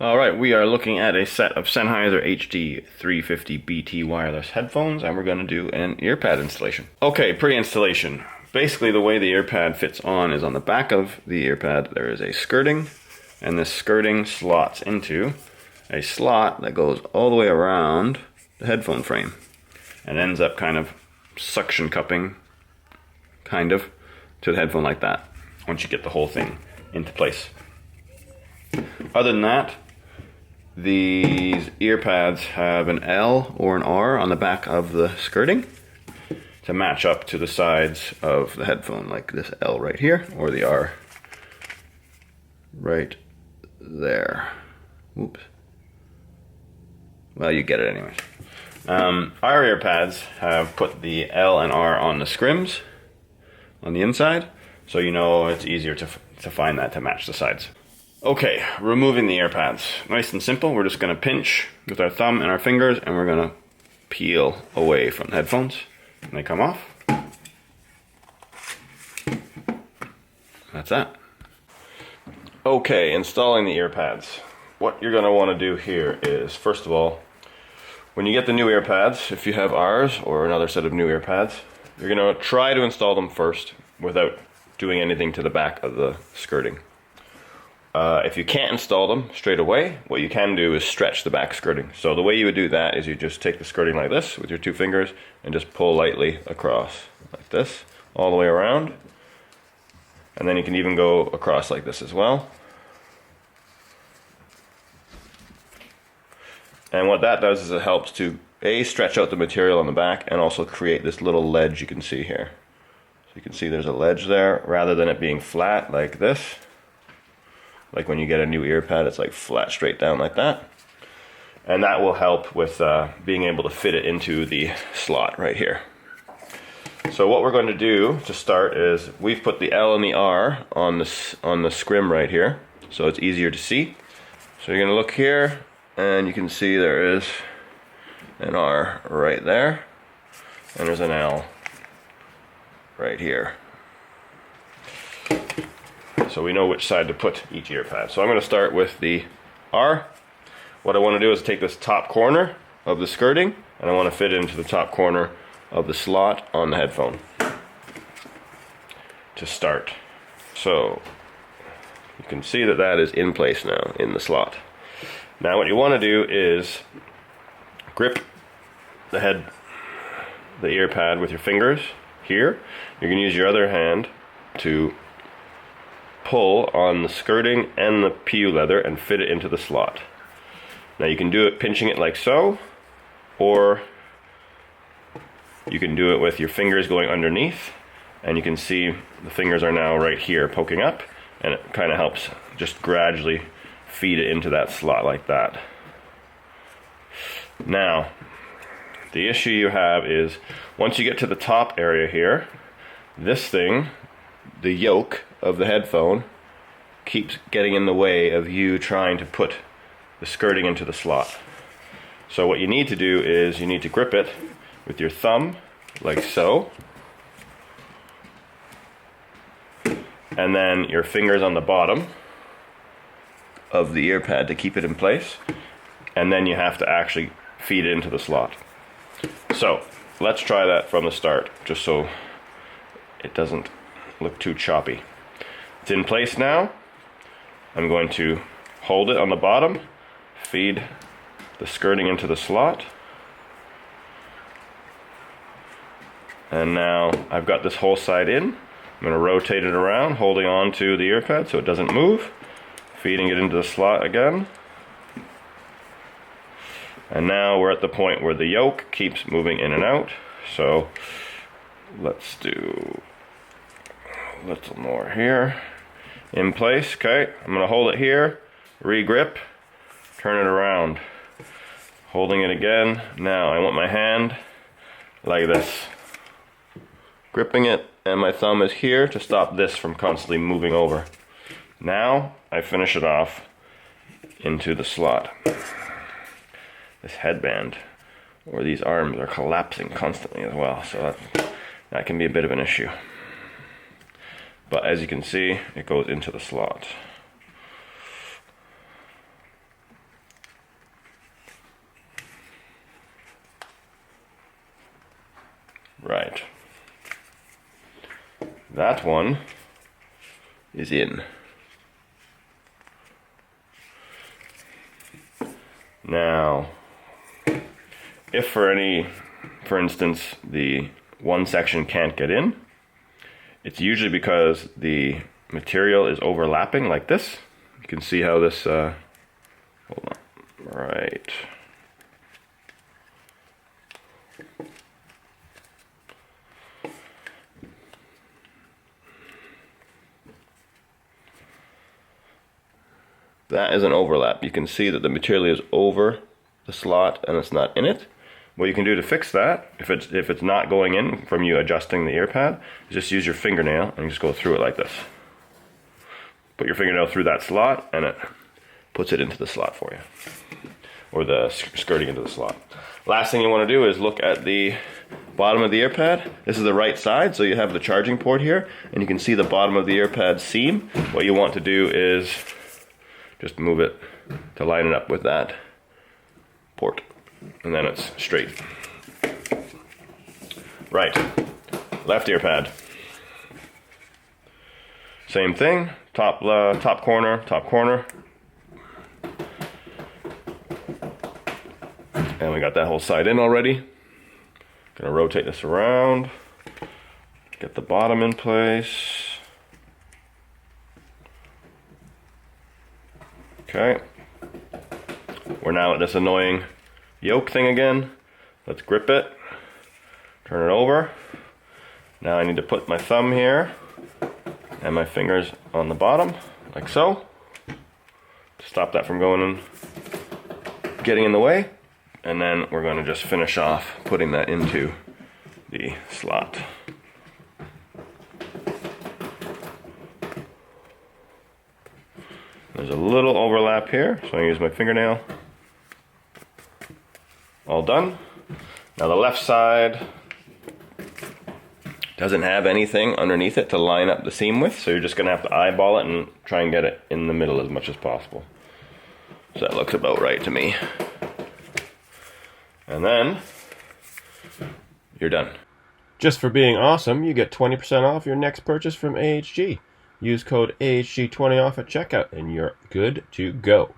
Alright, we are looking at a set of Sennheiser HD 350 BT wireless headphones, and we're going to do an earpad installation. Okay, pre-installation. Basically the way the earpad fits on is on the back of the earpad there is a skirting, and this skirting slots into a slot that goes all the way around the headphone frame and ends up kind of suction cupping, kind of, to the headphone like that, once you get the whole thing into place. Other than that, these earpads have an L or an R on the back of the skirting to match up to the sides of the headphone, like this L right here, or the R right there. Oops. Well, you get it anyways. Our earpads have put the L and R on the scrims on the inside, so you know it's easier to find that to match the sides. Okay, removing the earpads. Nice and simple. We're just going to pinch with our thumb and our fingers, and we're going to peel away from the headphones. And they come off. That's that. Okay, installing the earpads. What you're going to want to do here is, first of all, when you get the new earpads, if you have ours or another set of new earpads, you're going to try to install them first without doing anything to the back of the skirting. If you can't install them straight away, what you can do is stretch the back skirting. So the way you would do that is you just take the skirting like this with your two fingers and just pull lightly across like this, all the way around. And then you can even go across like this as well. And what that does is it helps to stretch out the material on the back and also create this little ledge you can see here. So you can see there's a ledge there rather than it being flat like this. Like when you get a new earpad, it's like flat straight down like that. And that will help with being able to fit it into the slot right here. So what we're going to do to start is we've put the L and the R on the scrim right here, so it's easier to see. So you're going to look here, and you can see there is an R right there, and there's an L right here. So we know which side to put each earpad. So I'm going to start with the R. What I want to do is take this top corner of the skirting, and I want to fit it into the top corner of the slot on the headphone to start. So you can see that that is in place now in the slot. Now what you want to do is grip the earpad with your fingers here. You're going to use your other hand to pull on the skirting and the PU leather and fit it into the slot. Now you can do it pinching it like so, or you can do it with your fingers going underneath, and you can see the fingers are now right here poking up, and it kind of helps just gradually feed it into that slot like that. Now the issue you have is once you get to the top area here, this thing, the yoke of the headphone, keeps getting in the way of you trying to put the skirting into the slot. So what you need to do is you need to grip it with your thumb like so, and then your fingers on the bottom of the earpad to keep it in place, and then you have to actually feed it into the slot. So let's try that from the start, just so it doesn't look too choppy. It's in place now. I'm going to hold it on the bottom, feed the skirting into the slot, and now I've got this whole side in. I'm going to rotate it around, holding on to the earpad so it doesn't move, feeding it into the slot again. And now we're at the point where the yoke keeps moving in and out, so let's do a little more here. In place, okay. I'm going to hold it here, re-grip, turn it around, holding it again. Now I want my hand like this, gripping it, and my thumb is here to stop this from constantly moving over. Now I finish it off into the slot. This headband, or these arms, are collapsing constantly as well, so that can be a bit of an issue. But as you can see, it goes into the slot. Right. That one is in. Now, if for instance, the one section can't get in, it's usually because the material is overlapping like this. You can see how this, hold on, right. That is an overlap. You can see that the material is over the slot and it's not in it. What you can do to fix that, if it's not going in from you adjusting the ear pad, is just use your fingernail and just go through it like this. Put your fingernail through that slot and it puts it into the slot for you, or the skirting into the slot. Last thing you want to do is look at the bottom of the ear pad. This is the right side, so you have the charging port here, and you can see the bottom of the ear pad seam. What you want to do is just move it to line it up with that port, and then it's straight. Right, left ear pad. Same thing, top corner, top corner. And we got that whole side in already. Gonna rotate this around, get the bottom in place. Okay, we're now at this annoying yoke thing again. Let's grip it, turn it over. Now I need to put my thumb here and my fingers on the bottom, like so, to stop that from going and getting in the way. And then we're going to just finish off putting that into the slot. There's a little overlap here, so I use my fingernail. All done. Now the left side doesn't have anything underneath it to line up the seam with, so you're just going to have to eyeball it and try and get it in the middle as much as possible. So that looks about right to me. And then you're done. Just for being awesome, you get 20% off your next purchase from AHG. Use code AHG20 off at checkout and you're good to go.